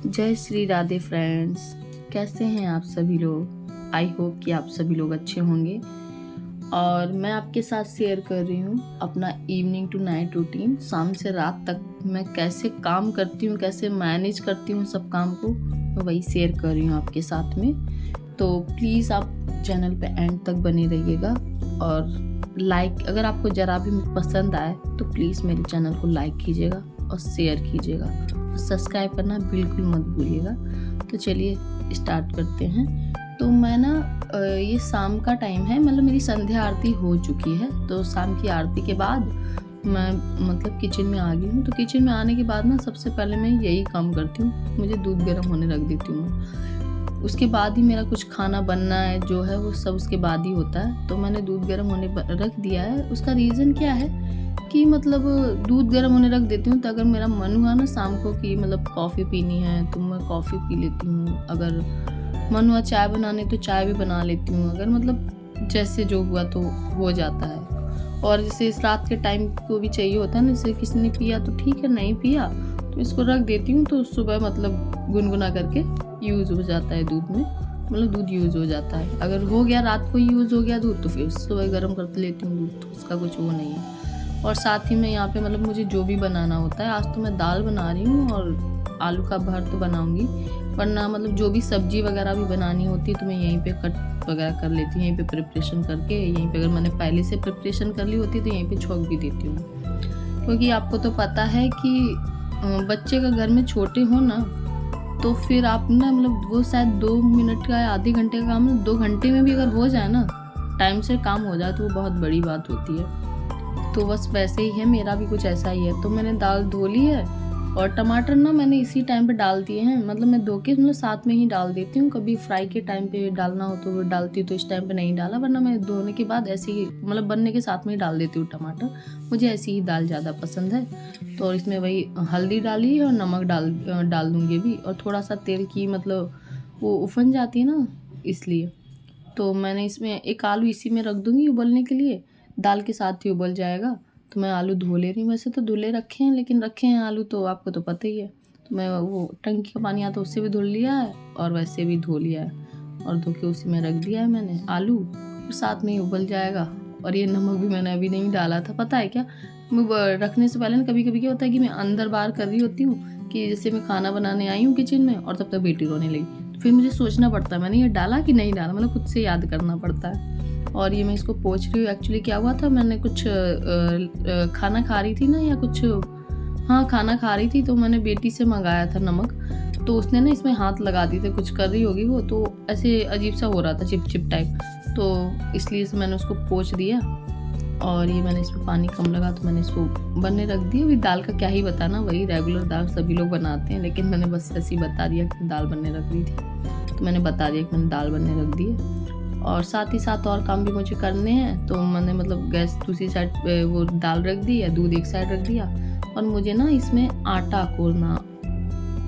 जय श्री राधे फ्रेंड्स। कैसे हैं आप सभी लोग? आई होप कि आप सभी लोग अच्छे होंगे। और मैं आपके साथ शेयर कर रही हूँ अपना इवनिंग टू नाइट रूटीन। शाम से रात तक मैं कैसे काम करती हूँ, कैसे मैनेज करती हूँ सब काम को, मैं वही शेयर कर रही हूँ आपके साथ में। तो प्लीज़ आप चैनल पे एंड तक बने रहिएगा। और लाइक, अगर आपको ज़रा भी पसंद आए तो प्लीज़ मेरे चैनल को लाइक कीजिएगा और शेयर कीजिएगा। सब्सक्राइब करना बिल्कुल मत भूलिएगा। तो चलिए स्टार्ट करते हैं। तो मैं ना ये शाम का टाइम है, मतलब मेरी संध्या आरती हो चुकी है। तो शाम की आरती के बाद मैं मतलब किचन में आ गई हूँ। तो किचन में आने के बाद ना सबसे पहले मैं यही काम करती हूँ, मुझे दूध गर्म होने रख देती हूँ। उसके बाद ही मेरा कुछ खाना बनना है जो है वो सब उसके बाद ही होता है। तो मैंने दूध गर्म होने रख दिया है। उसका रीज़न क्या है कि मतलब दूध गर्म होने रख देती हूँ, तो अगर मेरा मन हुआ ना शाम को कि मतलब कॉफ़ी पीनी है तो मैं कॉफ़ी पी लेती हूँ। अगर मन हुआ चाय बनाने तो चाय भी बना लेती हूँ। अगर मतलब जैसे जो हुआ तो हो जाता है। और जैसे इस रात के टाइम को भी चाहिए होता है ना, जैसे किसी ने पिया तो ठीक है, नहीं पिया तो इसको रख देती हूँ। तो सुबह मतलब गुनगुना करके यूज़ हो जाता है दूध में, मतलब दूध यूज़ हो जाता है। अगर हो गया रात को यूज़ हो गया दूध तो फिर सुबह गर्म कर लेती हूँ दूध, तो उसका कुछ वो नहीं है। और साथ ही में यहाँ पे मतलब मुझे जो भी बनाना होता है, आज तो मैं दाल बना रही हूँ और आलू का भर तो बनाऊंगी, वरना मतलब जो भी सब्जी वगैरह भी बनानी होती है तो मैं यहीं पे कट वगैरह कर लेती हूँ, यहीं पे प्रिपरेशन करके, यहीं पे अगर मैंने पहले से प्रिपरेशन कर ली होती है तो यहीं पे छोंक भी देती हूँ। क्योंकि आपको तो पता है कि बच्चे का घर में छोटे हो ना, तो फिर आप ना मतलब वो शायद 2 मिनट का या आधे घंटे का काम 2 घंटे में भी अगर हो जाए ना, टाइम से काम हो जाए, तो वो बहुत बड़ी बात होती है। तो बस वैसे ही है, मेरा भी कुछ ऐसा ही है। तो मैंने दाल धो ली है और टमाटर ना मैंने इसी टाइम पे डाल दिए हैं, मतलब मैं धो के मतलब साथ में ही डाल देती हूँ। कभी फ्राई के टाइम पे डालना हो तो वो डालती हूँ, तो इस टाइम पे नहीं डाला, वरना मैं धोने के बाद ऐसे ही मतलब बनने के साथ में ही डाल देती हूँ टमाटर। मुझे ऐसी ही दाल ज़्यादा पसंद है। तो और इसमें वही हल्दी डाली और नमक डाल दूँगी अभी, और थोड़ा सा तेल की मतलब वो उफन जाती है ना, इसलिए। तो मैंने इसमें एक आलू इसी में रख दूँगी उबलने के लिए, दाल के साथ ही उबल जाएगा। तो मैं आलू धो ले रही हूँ, वैसे तो धुले रखे हैं, लेकिन रखे हैं आलू तो आपको तो पता ही है। तो मैं वो टंकी का पानी आता है उससे भी धुल लिया है और वैसे भी धो लिया है, और धो के उसी में रख दिया है मैंने आलू, और साथ में ही उबल जाएगा। और ये नमक भी मैंने अभी नहीं डाला था, पता है क्या, मैं रखने से पहले ना कभी कभी क्या होता है कि मैं अंदर बाहर कर रही होती हूँ, कि जैसे मैं खाना बनाने आई हूँ किचन में और तब तक बेटी रोने लगी, फिर मुझे सोचना पड़ता है मैंने ये डाला कि नहीं डाला, मतलब खुद से याद करना पड़ता है। और ये मैं इसको पोंछ रही हूँ। एक्चुअली क्या हुआ था, मैंने कुछ खाना खा रही थी ना या कुछ, हाँ खाना खा रही थी, तो मैंने बेटी से मंगाया था नमक, तो उसने ना इसमें हाथ लगा दिए थे, कुछ कर रही होगी वो, तो ऐसे अजीब सा हो रहा था, चिप चिप टाइप, तो इसलिए से मैंने उसको पोंछ दिया। और ये मैंने इसमें पानी कम लगा तो मैंने इसको बनने रख दिया। अभी दाल का क्या ही बताना, वही रेगुलर दाल सभी लोग बनाते हैं, लेकिन मैंने बस ऐसे ही बता दिया कि दाल बनने रख दी थी, तो मैंने बता दिया कि मैंने दाल बनने रख दी है। और साथ ही साथ और काम भी मुझे करने हैं, तो मैंने मतलब गैस दूसरी साइड पे वो दाल रख दी है, दूध एक साइड रख दिया, और मुझे ना इसमें आटा कोरना,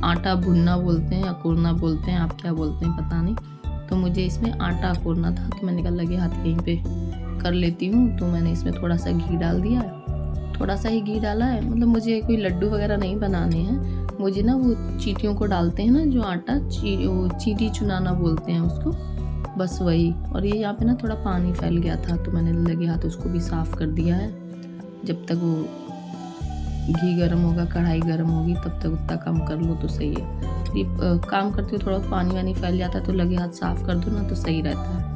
आटा भुनना बोलते हैं या कोरना बोलते हैं, आप क्या बोलते हैं पता नहीं। तो मुझे इसमें आटा कोरना था, तो मैंने कहा लगे हाथ यहीं पे कर लेती हूँ। तो मैंने इसमें थोड़ा सा घी डाल दिया है, थोड़ा सा ही घी डाला है, मतलब मुझे कोई लड्डू वगैरह नहीं बनाने हैं। मुझे ना वो चीटियों को डालते हैं ना जो आटा, वो चीटी चुनाना बोलते हैं उसको, बस वही। और ये यहाँ पे ना थोड़ा पानी फैल गया था, तो मैंने लगे हाथ उसको भी साफ़ कर दिया है। जब तक वो घी गर्म होगा, कढ़ाई गर्म होगी, तब तक उतना काम कर लो तो सही है। ये काम करते हुए थोड़ा पानी वानी फैल जाता है, तो लगे हाथ साफ़ कर दो ना तो सही रहता है।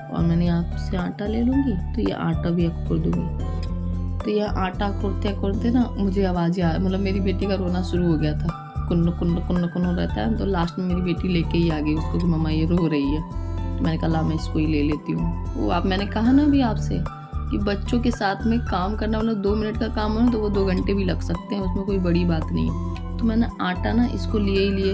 और मैंने यहाँ से आटा ले लूँगी, तो ये आटा भी अब खोल दूँगी। तो यह आटा खोलते खोलते ना मुझे आवाज़ें आ, मतलब मेरी बेटी का रोना शुरू हो गया था, कुन्न कुन्न कुन्न कुन्न रहता है। तो लास्ट में मेरी बेटी लेके ही आ गई उसको कि मम्मा ये रो रही है। तो मैंने कहा ला मैं इसको ही ले लेती हूँ। वो आप, मैंने कहा ना अभी आपसे कि बच्चों के साथ में काम करना, मतलब 2 मिनट का काम हो ना तो वो 2 घंटे भी लग सकते हैं, उसमें कोई बड़ी बात नहीं है। तो मैंने आटा ना इसको लिए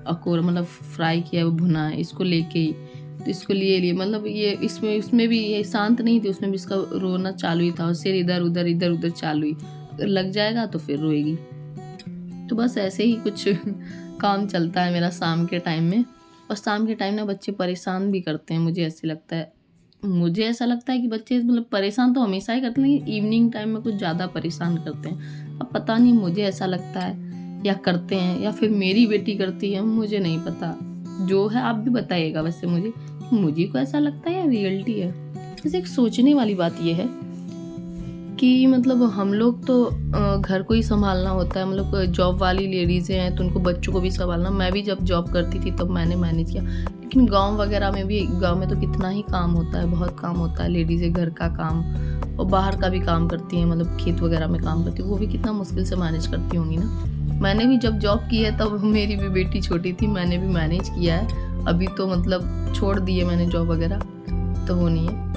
अकोर, मतलब फ्राई किया, वो भुना है, इसको लेके ही, तो इसको लिए मतलब ये इसमें भी ये शांत नहीं थी, उसमें भी इसका रोना चालू ही था, और सिर इधर उधर चालू ही, अगर लग जाएगा तो फिर रोएगी। तो बस ऐसे ही कुछ काम चलता है मेरा शाम के टाइम में। और शाम के टाइम ना बच्चे परेशान भी करते हैं, मुझे ऐसा लगता है कि बच्चे मतलब परेशान तो हमेशा ही करते हैं, लेकिन इवनिंग टाइम में कुछ ज़्यादा परेशान करते हैं। अब पता नहीं, मुझे ऐसा लगता है या करते हैं या फिर मेरी बेटी करती है, मुझे नहीं पता। जो है आप भी बताइएगा वैसे मुझे को ऐसा लगता है या रियलिटी है। वैसे एक सोचने वाली बात ये है कि मतलब हम लोग तो घर को ही संभालना होता है, मतलब जॉब वाली लेडीज़ें हैं तो उनको बच्चों को भी संभालना। मैं भी जब जॉब करती थी तब मैंने मैनेज किया, लेकिन गांव वगैरह में भी, गांव में तो कितना ही काम होता है, बहुत काम होता है। लेडीज़ें घर का काम और बाहर का भी काम करती हैं, मतलब खेत वगैरह में काम करती हैं, वो भी कितना मुश्किल से मैनेज करती होंगी ना। मैंने भी जब जॉब की है तब मेरी भी बेटी छोटी थी, मैंने भी मैनेज किया है। अभी तो मतलब छोड़ दिए मैंने जॉब वगैरह, तो वो नहीं है।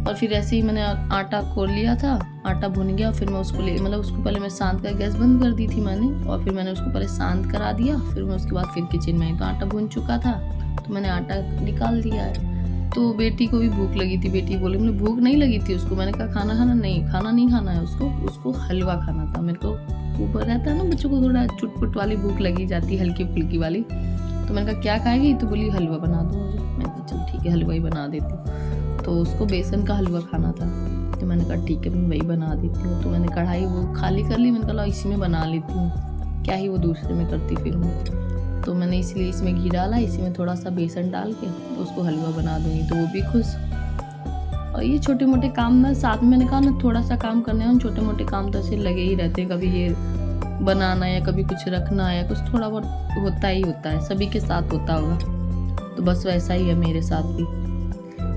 और फिर ऐसे ही मैंने आटा खोल लिया था, आटा भुन गया, फिर मैं उसको पहले मैं शांत कर, गैस बंद कर दी थी मैंने, और फिर मैंने उसको पहले शांत करा दिया। फिर मैं उसके बाद फिर किचन में आई तो आटा भुन चुका था, तो मैंने आटा निकाल दिया है। तो बेटी को भी भूख लगी थी, बेटी बोली, मुझे भूख नहीं लगी थी उसको। मैंने कहा खाना नहीं खाना है उसको हलवा खाना था। मेरे को ऊपर रहता है ना, बच्चों को थोड़ा चुटपुट वाली भूख लगी जाती है, हल्की फुल्की वाली। तो मैंने कहा क्या खाएगी, तो बोली हलवा बना दो मुझे। मैंने कहा चल ठीक है, हलवा ही बना देती हूँ। तो उसको बेसन का हलवा खाना था, तो मैंने कहा ठीक है मैं वही बना देती हूँ। तो मैंने कढ़ाई वो खाली कर ली, मैंने कहा इसी में बना लेती हूँ, क्या ही वो दूसरे में करती फिर हूँ। तो मैंने इसलिए इसमें घी डाला, इसी में थोड़ा सा बेसन डाल के तो उसको हलवा बना दूँगी, तो वो भी खुश। और ये छोटे मोटे काम ना, साथ में मैंने कहा ना थोड़ा सा काम करने हैं, छोटे मोटे काम तो ऐसे लगे ही रहते हैं, कभी ये बनाना या कभी कुछ रखना या कुछ थोड़ा बहुत होता ही होता है, सभी के साथ होता होगा। तो बस वैसा ही है मेरे साथ भी।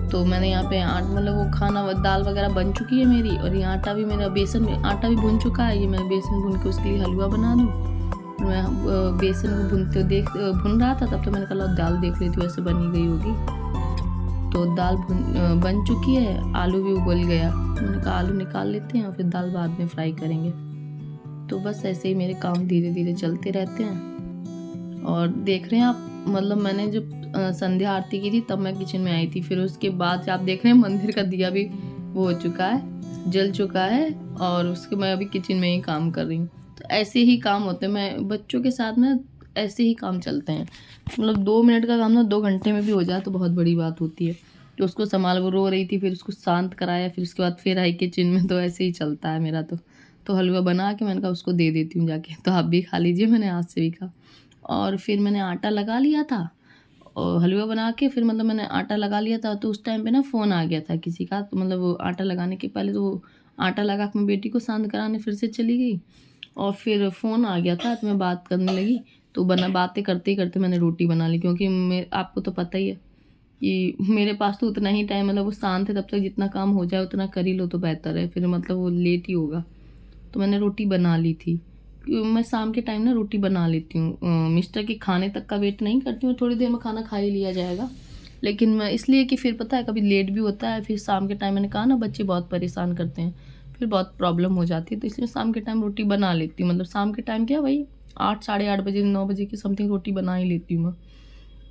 तो मैंने यहाँ पे मतलब वो खाना दाल वगैरह बन चुकी है मेरी, और ये आटा भी मेरा आटा भी भुन चुका है। ये मैं बेसन भुन के उसके लिए हलवा बना दूँ। मैं बेसन को भुन रहा था, तब तो मैंने कहा दाल देख लेती हूँ, ऐसे बनी गई होगी। तो दाल बन चुकी है, आलू भी उबल गया। मैंने कहा आलू निकाल लेते हैं और फिर दाल बाद में फ्राई करेंगे। तो बस ऐसे ही मेरे काम धीरे धीरे चलते रहते हैं। और देख रहे हैं आप, मतलब मैंने जब संध्या आरती की थी तब मैं किचन में आई थी, फिर उसके बाद आप देख रहे हैं मंदिर का दिया भी वो हो चुका है, जल चुका है, और उसके मैं अभी किचन में ही काम कर रही हूँ। तो ऐसे ही काम होते हैं, मैं बच्चों के साथ में ऐसे ही काम चलते हैं। मतलब 2 मिनट का काम ना 2 घंटे में भी हो जाए तो बहुत बड़ी बात होती है। तो उसको संभाल, वो रो रही थी, फिर उसको शांत कराया, फिर उसके बाद फिर आई किचन में। तो ऐसे ही चलता है मेरा। तो हलवा बना के मैंने कहा उसको दे देती हूँ जाके, तो आप भी खा लीजिए, मैंने आज से भी कहा। और फिर मैंने आटा लगा लिया था, और हलवा बना के फिर मतलब मैंने आटा लगा लिया था। तो उस टाइम पे ना फ़ोन आ गया था किसी का, तो मतलब वो आटा लगाने के पहले तो वो आटा लगा के मैं बेटी को शांत कराने फिर से चली गई, और फिर फ़ोन आ गया था तो मैं बात करने लगी। तो बातें करते ही करते मैंने रोटी बना ली, क्योंकि आपको तो पता ही है कि मेरे पास तो उतना ही टाइम, मतलब वो शांत है तब तक जितना काम हो जाए उतना कर ही लो तो बेहतर है, फिर मतलब वो लेट ही होगा। तो मैंने रोटी बना ली थी। मैं शाम के टाइम ना रोटी बना लेती हूँ, मिस्टर के खाने तक का वेट नहीं करती हूँ, थोड़ी देर में खाना खा ही लिया जाएगा। लेकिन मैं इसलिए कि फिर पता है कभी लेट भी होता है, फिर शाम के टाइम मैंने कहा ना बच्चे बहुत परेशान करते हैं, फिर बहुत प्रॉब्लम हो जाती है। तो इसलिए शाम के टाइम रोटी बना लेती हूँ, मतलब शाम के टाइम क्या वही 8 साढ़े 8 बजे 9 बजे की समथिंग रोटी बना ही लेती हूँ मैं,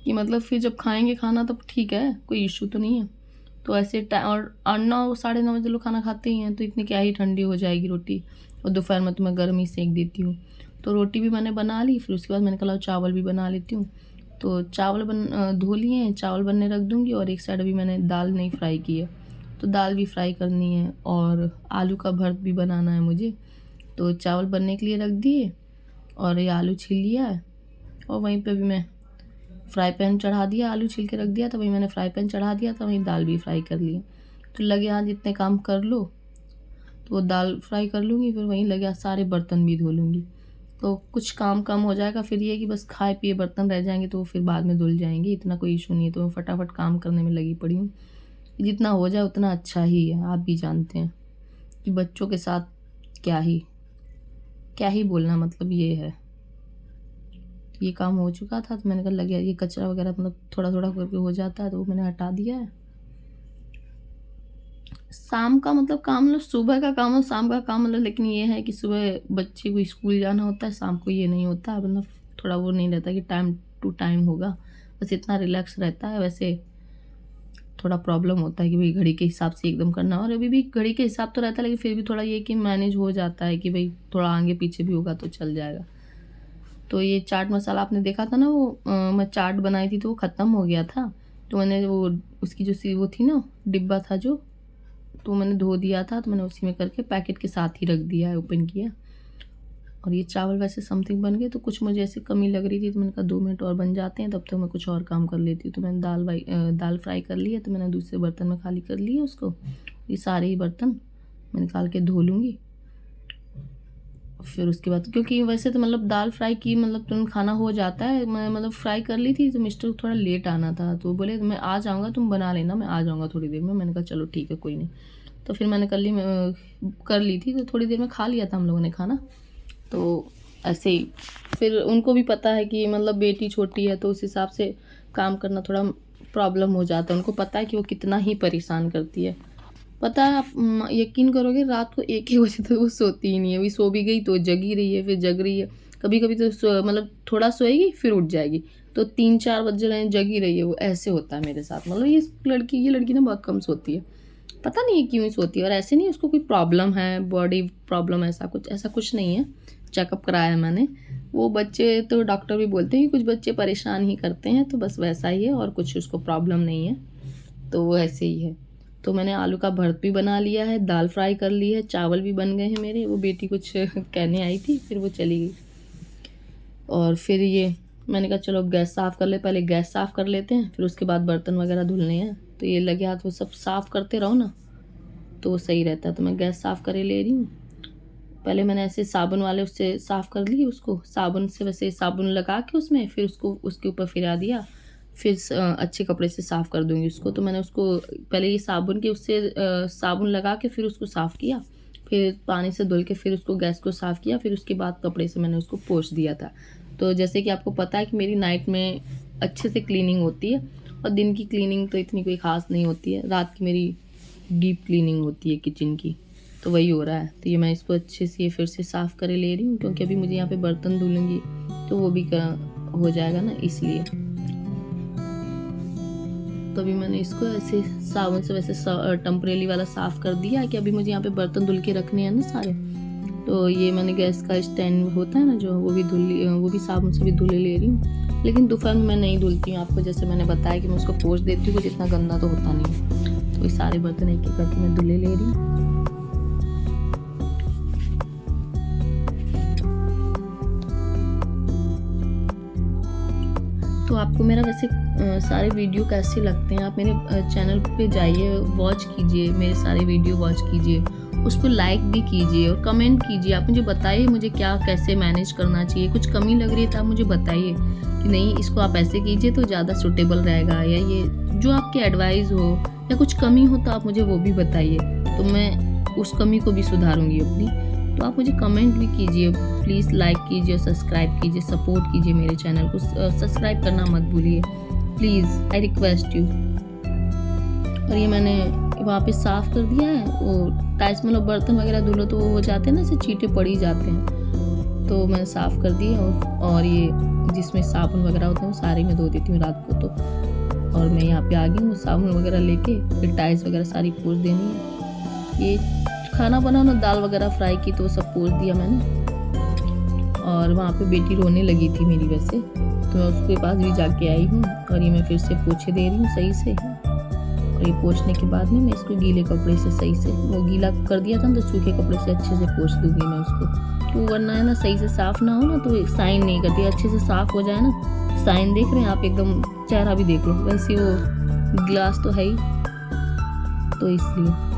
कि मतलब फिर जब खाएंगे खाना तब ठीक है, कोई इशू तो नहीं है। तो ऐसे टाइम, और 9 साढ़े 9 बजे लोग खाना खाते ही हैं, तो इतनी क्या ही ठंडी हो जाएगी रोटी। और दोपहर में तो मैं गर्म ही सेक देती हूँ। तो रोटी भी मैंने बना ली, फिर उसके बाद मैंने कहा चावल भी बना लेती हूँ। तो चावल धो लिए हैं, चावल बनने रख दूँगी, और एक साइड अभी मैंने दाल नहीं फ्राई की है, तो दाल भी फ्राई करनी है, और आलू का भर्त भी बनाना है मुझे। तो चावल बनने के लिए रख दिए, और ये आलू छील लिया है, और वहीं पे भी मैं फ्राई पैन चढ़ा दिया, आलू छील के रख दिया था, वहीं मैंने फ्राई पैन चढ़ा दिया था, वहीं दाल भी फ्राई कर ली। तो लगे हाँ जितने काम कर लो, तो वो दाल फ्राई कर लूँगी, फिर वहीं लगे सारे बर्तन भी धो लूँगी, तो कुछ काम कम हो जाएगा। फिर ये कि बस खाए पिए बर्तन रह जाएंगे तो वो फिर बाद में धुल जाएंगे, इतना कोई इशू नहीं है। तो मैं फटाफट काम करने में लगी पड़ी हूँ, जितना हो जाए उतना अच्छा ही है। आप भी जानते हैं कि बच्चों के साथ क्या ही बोलना, मतलब ये है। ये काम हो चुका था, तो मैंने कहा लगे ये कचरा वगैरह मतलब थोड़ा थोड़ा करके हो जाता है, तो वो मैंने हटा दिया है। शाम का मतलब काम, मतलब सुबह का काम और शाम का काम मतलब, लेकिन ये है कि सुबह बच्चे को स्कूल जाना होता है, शाम को ये नहीं होता, मतलब थोड़ा वो नहीं रहता कि टाइम टू टाइम होगा, बस इतना रिलैक्स रहता है। वैसे थोड़ा प्रॉब्लम होता है कि भाई घड़ी के हिसाब से एकदम करना, और अभी भी घड़ी के हिसाब तो रहता है, लेकिन फिर भी थोड़ा ये कि मैनेज हो जाता है कि भाई थोड़ा आगे पीछे भी होगा तो चल जाएगा। तो ये चाट मसाला आपने देखा था ना, वो मैं चाट बनाई थी तो वो ख़त्म हो गया था, तो मैंने वो उसकी जो वो थी ना डिब्बा था जो, तो मैंने धो दिया था, तो मैंने उसी में करके पैकेट के साथ ही रख दिया है, ओपन किया। और ये चावल वैसे समथिंग बन गए, तो कुछ मुझे ऐसी कमी लग रही थी, तो मैंने कहा 2 मिनट और बन जाते हैं, तब तक मैं कुछ और काम कर लेती हूँ। तो मैंने दाल फ्राई कर ली है, तो मैंने दूसरे बर्तन में खाली कर लिया उसको। ये सारे ही बर्तन मैं निकाल के धो लूँगी। फिर उसके बाद, क्योंकि वैसे तो मतलब दाल फ्राई की मतलब तुरंत खाना हो जाता है, मैं मतलब फ्राई कर ली थी, तो मिस्टर को थोड़ा लेट आना था, तो बोले मैं आ जाऊँगा, तुम बना लेना, मैं आ जाऊँगा थोड़ी देर में। मैंने कहा चलो ठीक है, कोई नहीं। तो फिर मैंने कर ली थी, तो थोड़ी देर में खा लिया था हम लोगों ने खाना। तो ऐसे ही फिर उनको भी पता है कि मतलब बेटी छोटी है, तो उस हिसाब से काम करना थोड़ा प्रॉब्लम हो जाता है। उनको पता है कि वो कितना ही परेशान करती है। पता है, आप यकीन करोगे, रात को 1-1 बजे तक वो सोती ही नहीं है। अभी सो भी गई तो जग ही रही है, फिर जग रही है। कभी-कभी तो मतलब थोड़ा सोएगी फिर उठ जाएगी, तो 3-4 बज रहे हैं, जग ही रही है वो। ऐसे होता है मेरे साथ। मतलब ये लड़की ना बहुत कम सोती है। पता नहीं है क्यों ही सोती है। और ऐसे नहीं उसको कोई प्रॉब्लम है, बॉडी प्रॉब्लम, ऐसा कुछ नहीं है। चेकअप कराया है मैंने। वो बच्चे तो डॉक्टर भी बोलते हैं कि कुछ बच्चे परेशान ही करते हैं, तो बस वैसा ही है, और कुछ उसको प्रॉब्लम नहीं है, तो वो ऐसे ही है। तो मैंने आलू का भर्त भी बना लिया है, दाल फ्राई कर ली है, चावल भी बन गए हैं मेरे। वो बेटी कुछ कहने आई थी, फिर वो चली गई। और फिर ये मैंने कहा चलो गैस साफ़ कर ले, पहले गैस साफ़ कर लेते हैं, फिर उसके बाद बर्तन वगैरह धुलने हैं। तो ये लगे हाथ वो सब साफ़ करते रहो ना, तो वो सही रहता है। तो मैं गैस साफ़ करे ले रही हूँ। पहले मैंने ऐसे साबुन वाले उससे साफ़ कर ली उसको, साबुन से वैसे साबुन लगा के उसमें, फिर उसको उसके ऊपर फिरा दिया। फिर अच्छे कपड़े से साफ़ कर दूँगी उसको। तो मैंने उसको पहले ये साबुन के उससे साबुन लगा के फिर उसको साफ़ किया, फिर पानी से धुल के फिर उसको गैस को साफ़ किया, फिर उसके बाद कपड़े से मैंने उसको पोंछ दिया था। तो जैसे कि आपको पता है कि मेरी नाइट में अच्छे से क्लीनिंग होती है, और दिन की क्लीनिंग तो इतनी कोई ख़ास नहीं होती है। रात की मेरी डीप क्लीनिंग होती है किचन की, तो वही हो रहा है। तो ये मैं इसको अच्छे से फिर से साफ़ करे ले रही हूँ, क्योंकि अभी मुझे यहाँ पे बर्तन धुलूँगी तो वो भी हो जाएगा ना, इसलिए। तो अभी मैंने इसको ऐसे साबुन से वैसे टेम्परेरी वाला साफ़ कर दिया है, कि अभी मुझे यहाँ पे बर्तन धुल के रखने हैं ना सारे। तो ये मैंने गैस का स्टैंड होता है ना जो, वो भी साबुन से भी धुले ले रही हूँ। लेकिन दोपहर में मैं नहीं धुलती हूँ, आपको जैसे मैंने बताया कि मैं उसको पोंछ देती हूँ, कुछ इतना गंदा तो होता नहीं है। तो ये सारे बर्तन एक एक करके मैं धुले ले रही हूँ। तो आपको मेरा वैसे सारे वीडियो कैसे लगते हैं, आप मेरे चैनल पे जाइए, वॉच कीजिए, मेरे सारे वीडियो वॉच कीजिए, उस पर लाइक भी कीजिए और कमेंट कीजिए। आप मुझे बताइए मुझे क्या कैसे मैनेज करना चाहिए। कुछ कमी लग रही है तो आप मुझे बताइए कि नहीं इसको आप ऐसे कीजिए तो ज़्यादा सूटेबल रहेगा, या ये जो आपकी एडवाइस हो, या कुछ कमी हो तो आप मुझे वो भी बताइए, तो मैं उस कमी को भी सुधारूँगी अपनी। तो आप मुझे कमेंट भी कीजिए, प्लीज़ लाइक कीजिए, सब्सक्राइब कीजिए, सपोर्ट कीजिए मेरे चैनल को। सब्सक्राइब करना मत भूलिए प्लीज़, आई रिक्वेस्ट यू। और ये मैंने वहाँ पे साफ़ कर दिया है। वो टाइल्स में लोग बर्तन वगैरह धुलो तो वो हो जाते हैं ना, ऐसे चीटे पड़ ही जाते हैं, तो मैं साफ़ कर दिए। और ये जिसमें साबुन वगैरह होते हैं वो सारे मैं धो देती हूँ रात को। तो और मैं यहाँ पे आ गई हूँ साबुन वगैरह लेके, फिर टाइल्स वगैरह सारी पोंछ देनी है। ये खाना बनाना, दाल वगैरह फ्राई की, तो सब पोंछ दिया मैंने। और वहाँ पे बेटी रोने लगी थी मेरी वैसे, तो मैं उसके पास भी जाके आई हूँ, और ये मैं फिर से पोछे दे रही हूँ सही से। और ये पोंछने के बाद में मैं इसको गीले कपड़े से सही से, वो गीला कर दिया था तो सूखे कपड़े से अच्छे से पोंछ दूँगी मैं उसको, तो वरना है ना सही से साफ़ ना हो ना तो साइन नहीं करती। अच्छे से साफ़ हो जाए ना, साइन देख रहे हैं आप, एकदम चेहरा भी देख लो, वैसे वो गिलास तो है ही, तो इसलिए।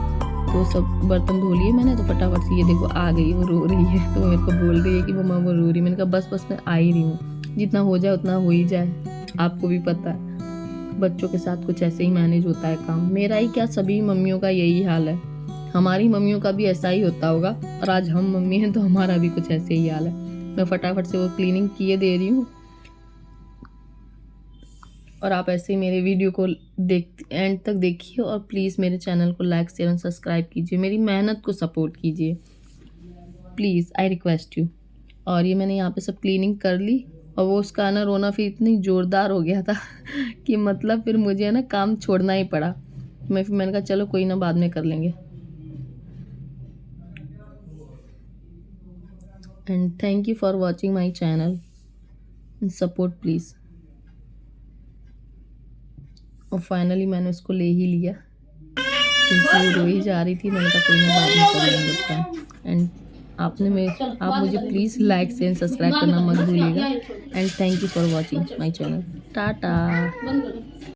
तो सब बर्तन धो लिए मैंने, तो फटाफट से ये देखो आ गई, वो रो रही है, तो मेरे को बोल रही है कि मम्मा वो रो रही है। मैंने कहा बस मैं आ ही रही हूँ, जितना हो जाए उतना हो ही जाए। आपको भी पता है बच्चों के साथ कुछ ऐसे ही मैनेज होता है काम। मेरा ही क्या, सभी मम्मियों का यही हाल है। हमारी मम्मियों का भी ऐसा ही होता होगा, और आज हम मम्मी हैं तो हमारा भी कुछ ऐसे ही हाल है। मैं फटाफट से वो क्लीनिंग किए दे रही हूँ, और आप ऐसे ही मेरे वीडियो को एंड तक देखिए, और प्लीज़ मेरे चैनल को लाइक शेयर और सब्सक्राइब कीजिए, मेरी मेहनत को सपोर्ट कीजिए प्लीज़, आई रिक्वेस्ट यू। और ये मैंने यहाँ पे सब क्लीनिंग कर ली, और वो उसका ना रोना फिर इतनी ज़ोरदार हो गया था कि मतलब फिर मुझे ना काम छोड़ना ही पड़ा। मैंने कहा चलो कोई ना, बाद में कर लेंगे। And thank you for watching my channel, support please. और फाइनली मैंने उसको ले ही लिया, क्योंकि वो रो ही जा रही थी। मैंने कहा कोई ना, बाद में कर लेंगे उसका। एंड आप मुझे प्लीज़ लाइक शेयर सब्सक्राइब करना मत भूलिएगा। And thank you for watching my channel. Tata.